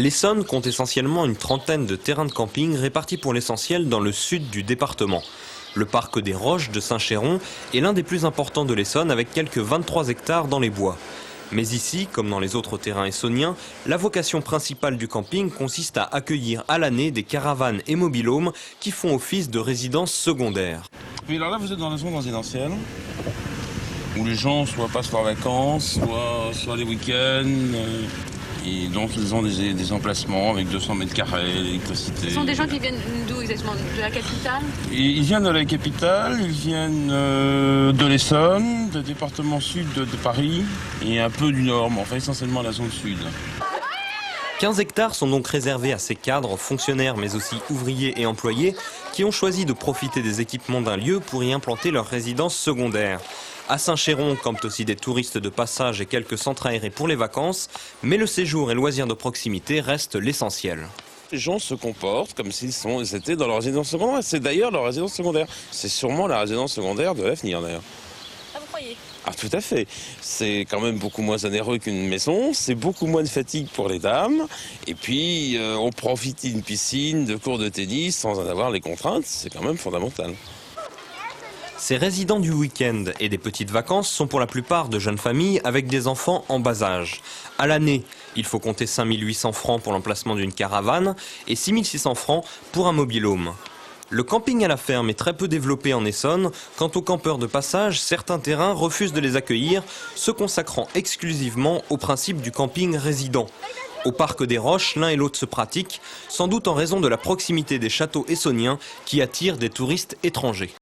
L'Essonne compte essentiellement une trentaine de terrains de camping répartis pour l'essentiel dans le sud du département. Le parc des Roches de Saint-Chéron est l'un des plus importants de l'Essonne avec quelques 23 hectares dans les bois. Mais ici, comme dans les autres terrains essonniens, la vocation principale du camping consiste à accueillir à l'année des caravanes et mobil-homes qui font office de résidence secondaire. Oui, alors là, vous êtes dans la zone résidentielle où les gens soit passent leurs vacances, soit les week-ends. Et donc ils ont des emplacements avec 200 mètres carrés, l'électricité. Ce sont des gens qui viennent d'où exactement? De la capitale? Ils viennent de la capitale, ils viennent de l'Essonne, du département sud de Paris et un peu du nord, mais enfin essentiellement la zone sud. 15 hectares sont donc réservés à ces cadres, fonctionnaires mais aussi ouvriers et employés qui ont choisi de profiter des équipements d'un lieu pour y implanter leur résidence secondaire. À Saint-Chéron campent aussi des touristes de passage et quelques centres aérés pour les vacances, mais le séjour et loisirs de proximité restent l'essentiel. Les gens se comportent comme s'ils étaient dans leur résidence secondaire. C'est d'ailleurs leur résidence secondaire. C'est sûrement la résidence secondaire de l'avenir d'ailleurs. Ah, vous croyez? Ah, tout à fait. C'est quand même beaucoup moins onéreux qu'une maison, c'est beaucoup moins de fatigue pour les dames. Et puis, on profite d'une piscine, de cours de tennis sans en avoir les contraintes. C'est quand même fondamental. Ces résidents du week-end et des petites vacances sont pour la plupart de jeunes familles avec des enfants en bas âge. À l'année, il faut compter 5 800 francs pour l'emplacement d'une caravane et 6 600 francs pour un mobil-home. Le camping à la ferme est très peu développé en Essonne. Quant aux campeurs de passage, certains terrains refusent de les accueillir, se consacrant exclusivement au principe du camping résident. Au parc des Roches, l'un et l'autre se pratiquent, sans doute en raison de la proximité des châteaux essonniens qui attirent des touristes étrangers.